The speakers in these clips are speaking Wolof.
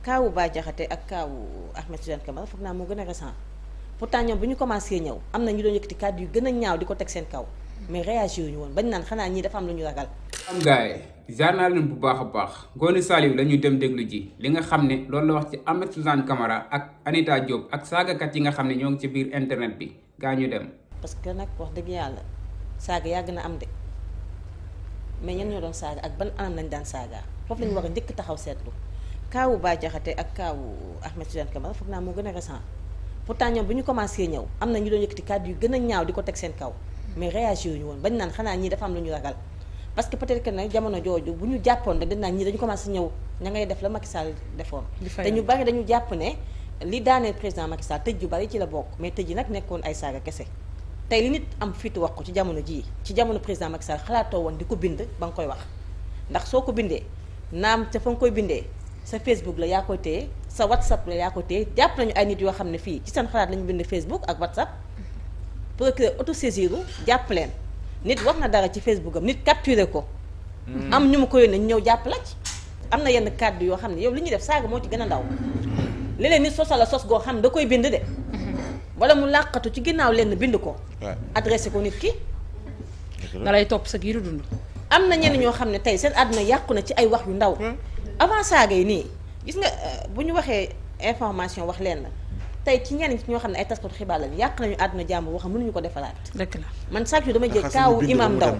kaawu Bah Diakhaté ak kaawu Ahmed Suzanne Camara foog naa moo gën a récent pourtant ñoom bu ñu commencé ñëw am na ñu doon yëkkati kàddu yu gën a ñaaw di ko teg seen kaw mais réagir ñu woon bañ naan xanaa ñii dafa am lu ñu ragal. am gaay jaar naa leen bu baax a baax Ngoné Saliou la ñuy dem déglu ji li nga xam ne loolu la wax ci Ahmed Suzanne Camara ak Anita Diop ak saagakat yi nga xam ne ñoo ngi ci biir internet bi gaa ñu dem. parce que nag wax dëgg yàlla saaga yàgg na am de mais ñen ñoo doon saaga ak ban anam lañ daan saaga foofu la ñu war a njëkk taxaw seetlu kaawu Bah Diakhaté ak kaawu Ahmed Suzanne Camara foog naa moo gën a récent pourtant ñoom bu ñu commencé ñëw am na ñu doon yëkkati kàddu yu gën a ñaaw di ko teg seen kaw mais réagir ñu woon bañ naan xanaa ñii dafa am lu ñu ragal parce que peut-être que nag jamono jooju bu ñu jàppoon rek dañ naan ñii dañu commencé ñëw ña ngay def la Macky Sall defoon te ñu bari dañu jàpp ne li daaneel président Macky Sall tëj yu bari ci la bokk mais tëj yi nag nekkoon ay saaga kese tey li nit am fitu wax ko ci jamono jii ci jamono président Macky Sall xalaatoo woon di ko bind ba nga koy wax ndax soo ko bindee naam te fa nga koy bindee sa Facebook la yaa koy téye sa WhatsApp la yaa koy téye jàpp nañu ay nit yoo xam ne fii ci seen xalaat la ñu bind Facebook ak WhatsApp procureur autosaisiru jàpp leen nit wax na dara ci Facebook am nit capturé ko am ñu ma ko yónnee ñu ñëw jàpp la ci am na yenn kàddu yoo xam ne yow li ñuy def saaga moo ci gën a ndaw léeg-léeg nit sosal la sos goo xam ne da koy bind de wala mu làqatu ci ginnaaw lenn bind ko adressé ko nit ki da lay topp sa giiru dund. am na ñenn ñoo xam ne tey seen àdduna yàqu na ci ay wax yu ndaw avant saaga yi nii gis nga bu ñu waxee information wax leen la tey ci ñenn ñoo xam ne ay taskatu xibaar lañu yàq nañu àdduna jàmbur wax mënuñu ko defalaat dëgg la man chaque jour dama jël kaawu imam Ndaw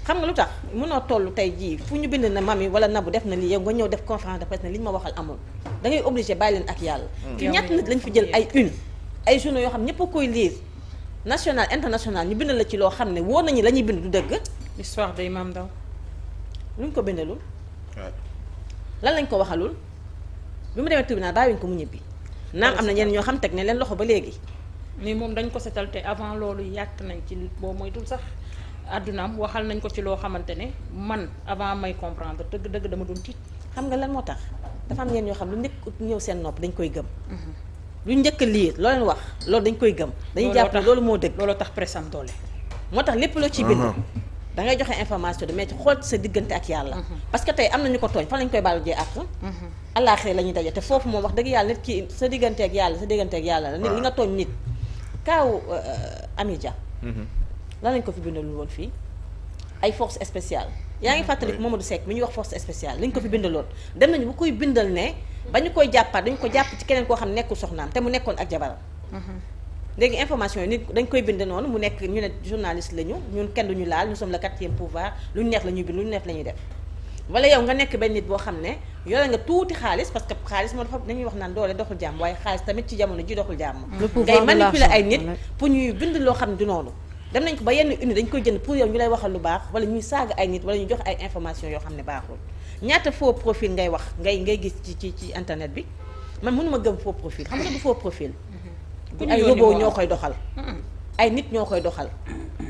xam nga lu tax mënoo toll tey jii fu ñu bind na mami wala nabu def na lii yow nga ñëw def conférence de presse ne li ñu ma waxal amul da ngay obligé bàyyi leen ak yàlla fi ñett nit lañ fi jël ay ay journaux yoo xam ñëpp a koy lire national international ñu bind la ci loo xam ne wóor nañu la ñuy bind du dëgg l'histoire de Imam Ndaw luñ ko bindalul lan lañ ko waxalul bi mu demee tribunal bàyyiwuñ ko mu ñibbi naam am na ñenn ñoo xam teg ne leen loxo ba léegi mais moom dañ ko setal te avant loolu yàq nañ ci boo moytul sax àddunaam waxal nañ ko ci loo xamante ne man avant may comprendre dëgg-dëgg dama doon tiit. xam nga lan moo tax dafa am ñenn ñoo xam lu njëkk ñëw seen nopp dañ koy gëm lu njëkk a liir loo leen wax loolu dañ koy gëm dañuy jàpp ne loolu moo dëgg loolu tax presse am doole moo tax lépp loo ciy bind da ngay joxe information de mais ci xool sa diggante ak yàlla parce que tey am na ñu ko tooñ fan lañ koy baalu jee ak àllaaxira la ñuy daje te foofu moom wax dëgg yàlla nit ki sa diggante ak yàlla la nit li nga tooñ nit kaaw Ami Dia lan lañ ko fi bindalul woon fii ay force spéciale yaa ngi fàttaliku Mamadou Seck mi ñuy wax force spéciale liñ ko fi bindaloon dem nañu bu koy bindal ne ba ñu koy jàppaat dañu ko jàpp ci keneen koo xam ne nekkul soxnaam te mu nekkoon ak jabaram léegi information yi nit dañ koy bind noonu mu nekk ñu ne journaliste lañu ñun kenn duñu laal nous sommes le 4e pouvoir lu ñu neex la ñuy bind lu ñu neex la ñuy def wala yow nga nekk benn nit boo xam ne yore nga tuuti xaalis parce que xaalis moo dafa dañuy wax naan doole doxul jàmm waaye xaalis tamit ci jamono ji doxul jàmm ngay manipuler ay nit pour ñuy bind loo xam ne du noonu dem nañ ko ba yenn uni dañ koy jënd pour yow ñu lay waxal lu baax wala ñuy saaga ay nit wala ñu jox ay information yoo xam ne baaxul ñaata faux profil ngay wax ngay gis ci internet bi man mënuma gëm faux profil xam nga du faux profil ay robot ñoo koy doxal ay nit ñoo koy doxal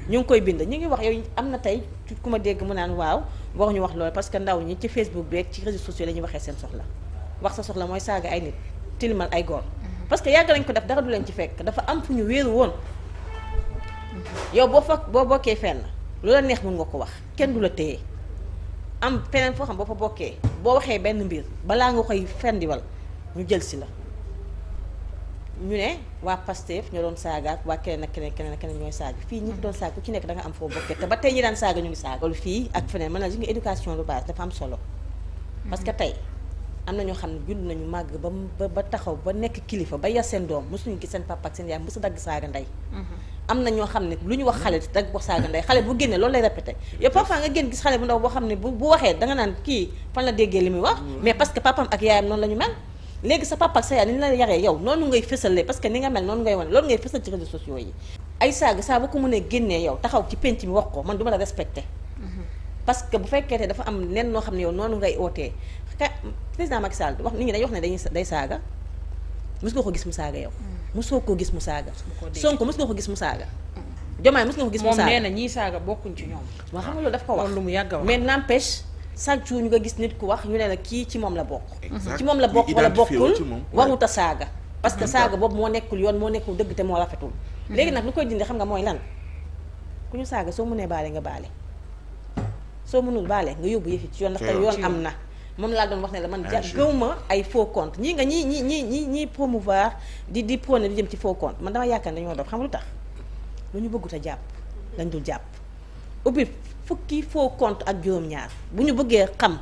ñu ngi koy bind ñu ngi wax yow am na tey ku ma dégg mu naan waaw waruñu wax loolu parce que ndaw ñi ci Facebook beeg ci réseaux sociaux la ñuy waxee seen soxla wax sa soxla mooy saaga ay nit tilimal ay góor parce que yàgg nañ ko def dara du leen ci fekk dafa am fu ñu wéeru woon yow boo bokkee fenn lu la neex mën nga ko wax kenn du la téye am feneen foo xam boo fa bokkee boo waxee benn mbir balaa nga koy fendiwal ñu jël si la ñu ne waa Pastef ñoo doon saaga ak waa keneen ak keneen ñooy saaga fii ñi doon saaga ku ci nekk da nga am foo bokkee te ba tey ñi daan saaga ñu ngi saaga loolu fii ak feneen mën na li nga éducation lu base dafa am solo parce que tey am na ñoo xam ne jund nañu màgg ba taxaw ba nekk kilifa ba yar seen doom mosuñu gis seen papa ak seen yaay mosu dagg saaga ndey am na ñoo xam ne lu ñu wax xale dagg ko saaga ndey xale bu génnee loolu lay répété yow parfois nga génn gis xale bu ndaw boo xam ne bu waxee danga naan kii fan la déggee li muy wax mais parce que papam ak yaayam noonu la ñu mel léegi sa papa ak sa yaay ni ñu la yaree yow noonu ngay fësalee parce que ni nga mel noonu ngay wane loolu ngay fësal ci réseaux sociaux yi ay saaga saa bu ko mënee génnee yow taxaw ci penc mi wax ko man du ma la respecté parce que bu fekkee te dafa am nen noo xam ne yow noonu ngay ootee président Macky Sall wax nit ñi dañuy wax ne day saaga mos nga ko gis mu saaga yow mosoo koo gis mu saaga Sonko mos nga ko gis mu saaga Diomaye mos nga ko gis mu saaga moom nee na ñii saaga bokkuñ ci ñoom waaw xam nga loolu daf ko wax lu mu yàgg wax mais n'empêche chaque jour ñu nga gis nit ku wax ñu ne la kii ci moom la bokk ci moom la bokk wala bokkul waruta saaga parce que saaga boobu moo nekkul yoon moo nekkul dëgg te moo rafetul léegi nag lu koy dindi xam nga mooy lan ku ñu saaga soo mënee baale nga baale soo mënul baale nga yóbbu yëfi ci yoon ndax te yoon am na moom laa doon wax ne la man gëwma ay faux compte ñi nga ñi promouvoir di prôné di jëm ci faux compte man dama yaakaar ne dañoo dof xam lu tax lu ñu bëggut a jàpp lañ dul jàpp ubbi fukki faux compte ak juróom-ñaar bu ñu bëggee xam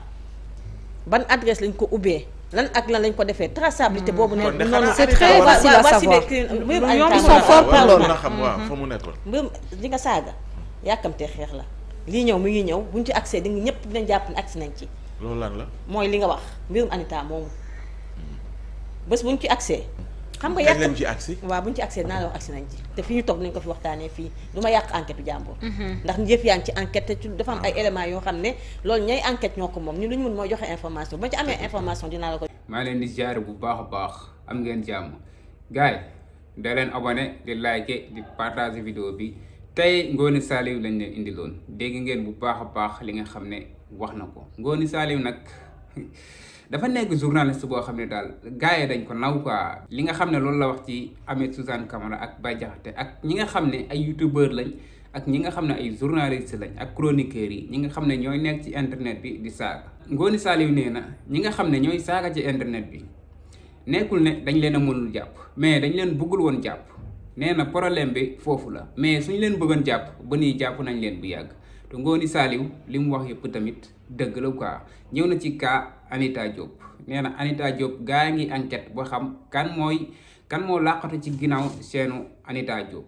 ban adresse lañ ko ubbee lan ak lan lañ ko defee traçabilité boobu ne noonu c'est très facile à savoir ñoom ils sont forts pour loolu mën a xam waaw fa mu nekkoon mbirum li nga saaga yàkkamtee xeex la lii ñëw mi ngi ñëw buñ ci accès di nga ñëpp dinañ jàpp ne agsi nañ ci loolu lan la mooy li nga wax mbirum Anita moomu bés buñ ci accès xam nga kañ lañ ci agsi waaw buñ ci accès naa la wax agsi nañ ci te fi ñu toog nañ ko fi waxtaanee fii du ma yàq enquête u jàmbur ndax njëf yaa ngi ci enquête te dafa am ay éléments yoo xam ne loolu ñay enquête ñoo ko moom ñu lu ñu mun mooy joxe information ba ci amee information dinaa la ko maa leen di ziare bu baax a baax am ngeen jàmm gars yi da leen abonné di liker di partager vidéo bi tey Ngoné Saliou lañ leen indiloon dégg ngeen bu baax a baax li nga xam ne wax na ko Ngoné Saliou nag dafa nekk journaliste boo xam ne daal gars yi dañ ko naw quoi li nga xam ne loolu la wax ci Ahmed Suzanne Camara ak Bah Diakhaté ak ñi nga xam ne ay youtubeur lañ ak ñi nga xam ne ay journaliste lañ ak chroniqueurs yi ñi nga xam ne ñooy nekk ci internet bi di saaga Ngoné Saliou nee na ñi nga xam ne ñooy saaga ci internet bi nekkul ne dañ leen a mënul jàpp mais dañ leen bëggul woon jàpp nee na problème bi foofu la mais suñ leen bëggoon jàpp ba nii jàpp nañ leen bu yàgg te Ngoné Saliou li mu wax yëpp tamit dëgg la quoi ñëw na ci cas Anita Diop nee na Anita Diop gaa ngi enquête ba xam kan moo làqatu ci ginnaaw seenu Anita Diop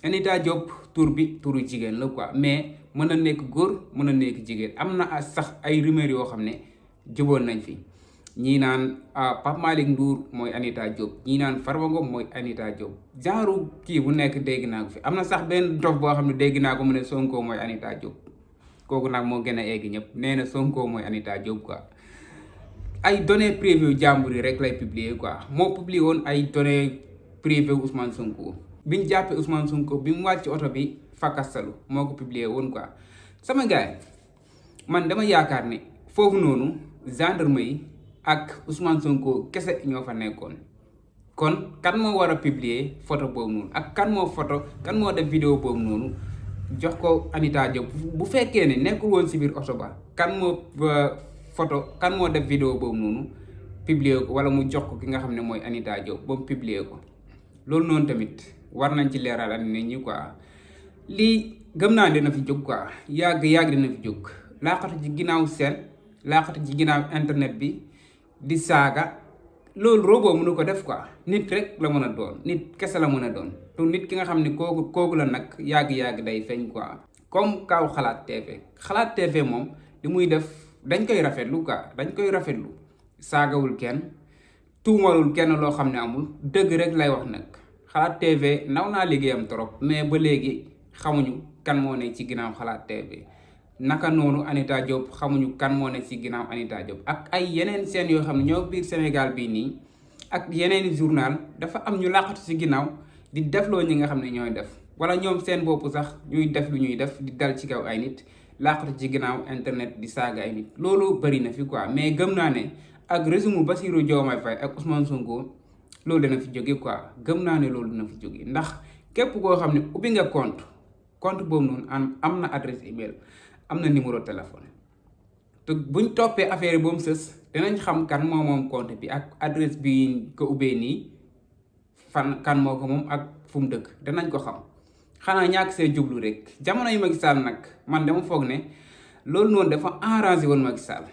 Anita Diop tur bi turu jigéen la quoi mais mën na nekk góor mën na nekk jigéen am na sax ay rumeur yoo xam ne juboon nañ fi ñii naan Pape Malick Ndour mooy Anita Diop ñii naan Farba Ngom mooy Anita Diop genre kii bu nekk dégg naa ko fi am na sax benn dof boo xam ne dégg naa ko mu ne Sonko mooy Anita Diop kooku nag moo gën a egg ñëpp nee na Sonko mooy Anita Diop quoi ay données privées jàmbur yi rek lay publier quoi moo publier woon ay données privées Ousmane Sonko bi ñu jàppee Ousmane Sonko bi mu wàcc oto bi fakastalu moo ko publier woon quoi sama gars man dama yaakaar ne foofu noonu gendarme yi ak Ousmane Sonko kese ñoo fa nekkoon kon kan moo war a publier photo boobu noonu ak kan moo def vidéo boobu noonu jox ko Anita Diop bu fekkee ne nekkul woon si biir oto ba kan moo def vidéo boobu noonu publier ko wala mu jox ko ki nga xam ne mooy Anita Diop ba mu publier ko loolu noonu tamit war nañ ci leeral ak nit ñi quoi lii gëm naa dina fi jóg quoi yàgg dina fi jóg laaxatu ci ginnaaw seen laaxatu ci ginnaaw internet bi di saaga loolu robot mënu ko def quoi nit rek la mën a doon nit kese la mën a doon te nit ki nga xam ne kooku la nag yàgg day feeñ quoi comme kaw xalaat TV moom li muy def dañ koy rafetlu saagawul kenn tuumalul kenn loo xam ne amul dëgg rek lay wax nag xalaat TV naw naa liggéeyam trop mais ba léegi xamuñu kan moo ne ci ginnaaw xalaat TV naka noonu Anita Diop xamuñu kan moo ne ci ginnaaw Anita Diop ak ay yeneen seen yoo xam ne ñoo biir Sénégal bii nii ak yeneen journal dafa am ñu làqatu ci ginnaaw di defloo ñi nga xam ne ñooy def wala ñoom seen bopp sax ñuy def lu ñuy def di dal ci kaw ay nit làqatu ci ginnaaw internet di saaga ay nit loolu bari na fi quoi mais gëm naa ne ak résumé Bassirou Diomaye Faye ak Ousmane Sonko loolu dina fi jóge quoi gëm naa ne loolu dina fi jóge ndax képp koo xam ne ubbi nga compte boobu noonu am na adresse email am na numéro téléphone te buñ toppee affaire ba mu sës dinañ xam kan moo moom compte bi ak adresse bi ko ubbee nii fan kan moo ko moom ak fu mu dëkk danañ ko xam xanaa ñàkk see jublu rek jamono yi Macky Sall nag man dama foog ne loolu noonu dafa arrangé woon Macky Sall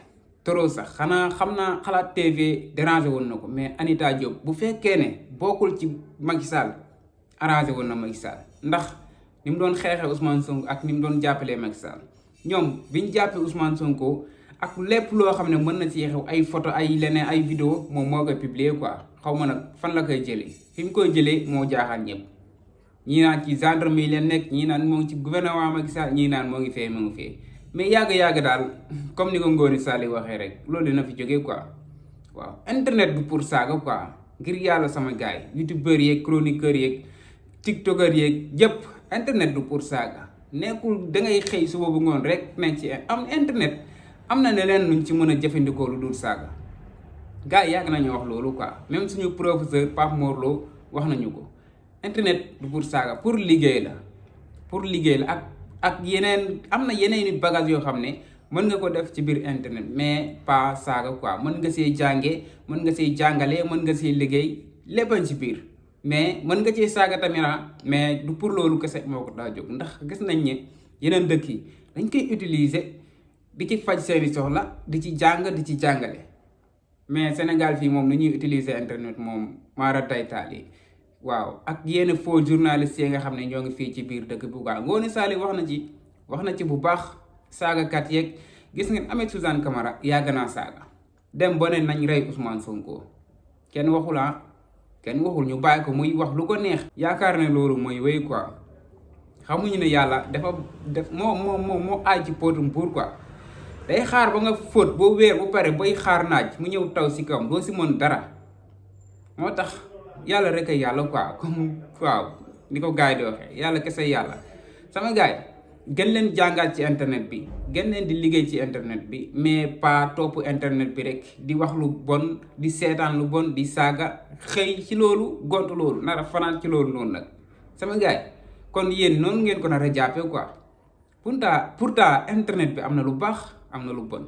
trop sax xanaa xam naa xalaat TV dérangé woon na ko mais Anita Diop bu fekkee ne bokkul ci Macky Sall arrangé woon na Macky Sall ndax ni mu doon xeexee Ousmane Sonko ak ni mu doon jàppalee Macky Sall ñoom biñ jàppee Ousmane Sonko ak lépp loo xam ne mën na ci xew ay photo ay leneen ay vidéo moom moo koy publier quoi xaw ma nag fan la koy jëlee fi mu koy jëlee moo jaaxal ñëpp ñii naan ci gendarme yi leen nekk ñii naan moo ngi ci gouvernement Macky Sall ñii naan moo ngi fee mais yàgg daal comme ni ko Ngoné Saliou waxee rek loolu dina fi jógee quoi waaw internet bi pour saaga quoi ngir yàlla sama gars yi youtubeurs yeeg chroniqueurs yeeg tiktokers yeeg yëpp internet du pour saaga nekkul dangay xëy suba bu ngoon rek nañ ci am internet am na leneen luñ ci mën a jëfandikoo lu dul saaga gars yi yàgg nañu wax loolu quoi même suñu professeur Pape Mor Lo wax nañu ko internet du pour saaga pour liggéey la ak yeneen am na yeneen nit bagage yoo xam ne mën nga ko def ci biir internet mais pas saaga quoi mën nga see jàngee mën nga see jàngalee mën nga see liggéey léppañ ci biir mais mën nga cee saaga tamit mais du pour loolu kese moo ko daa jóg ndax gis nañ ne yeneen dëkk yi dañ koy utiliser di ci faj seeni soxla di ci jàng di ci jàngale mais Sénégal fii moom nu ñuy utiliser internet moom maara taytaal yi waaw ak yenn faux journalistes yi nga xam ne ñoo ngi fii ci biir dëkk bu baax Ngoné Saliou wax na ci bu baax saagakat yeeg gis ngeen Ahmed Suzanne Camara yàgg naa saaga dem ba ne nañ rey Ousmane Sonko kenn waxul ñu bàyyi ko muy wax lu ko neex. yaakaar ne loolu mooy wéy quoi xamuñu ne yàlla moo aay ci póotum buur quoi day xaar ba nga fóot boo weer bu pare bay xaar naaj mu ñëw taw si kawam doo si mën dara moo tax yàlla rek ay yàlla quoi comme waaw ni ko gars yi di waxee yàlla kese yàlla sama gars yi gën leen jàngaat ci internet bi gën leen di liggéey ci internet bi mais pas topp internet bi rek di wax lu bon di seetaan lu bon di saaga xëy ci loolu gont loolu nar a fanaan ci loolu noonu nag sama gars yi kon yéen noonu ngeen ko nar a jàppee quoi pourtant internet bi am na lu baax am na lu bon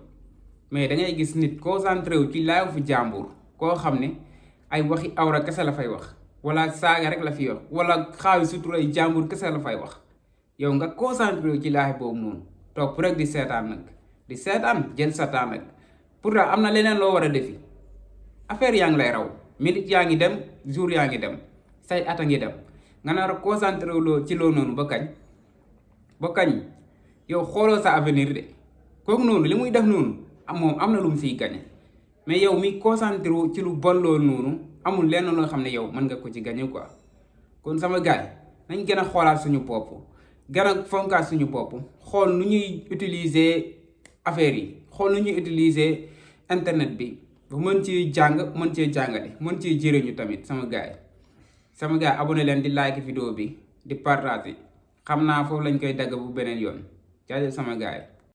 mais da ngay gis nit concentré wu ci live fu jàmbur koo xam ne ay waxi awra kese la fay wax wala saaga rek la fi wax wala xaawi suturay jàmbur kese la fay wax yow nga concentré wu ci live boobu noonu topp rek di seetaan nag di seetaan jël sa temps nag pourtant am na leneen loo war a defi affaire yaa ngi lay raw minute yaa ngi dem jour yaa ngi dem say at a ngi dem nga nar a concentré wu ci loolu noonu ba kañ yow xooloo sa avenir de kooku noonu li muy def noonu moom am na lu mu siy gañe mais yow mi concentré wu ci lu bon loolu noonu amul lenn loo xam ne yow mën nga ko ci gañe quoi kon sama gaay nañ gën a xoolaat suñu bopp gën a fonkaat suñu bopp xool nu ñuy utiliser affaire yi xool nu ñuy utiliser internet bi ba mën ci jàng mën cee jàngale mën cee jëriñu tamit sama gaay abonné leen di like vidéo bi di partager xam naa foofu lañ koy dagg bu beneen yoon jaajëf sama gaay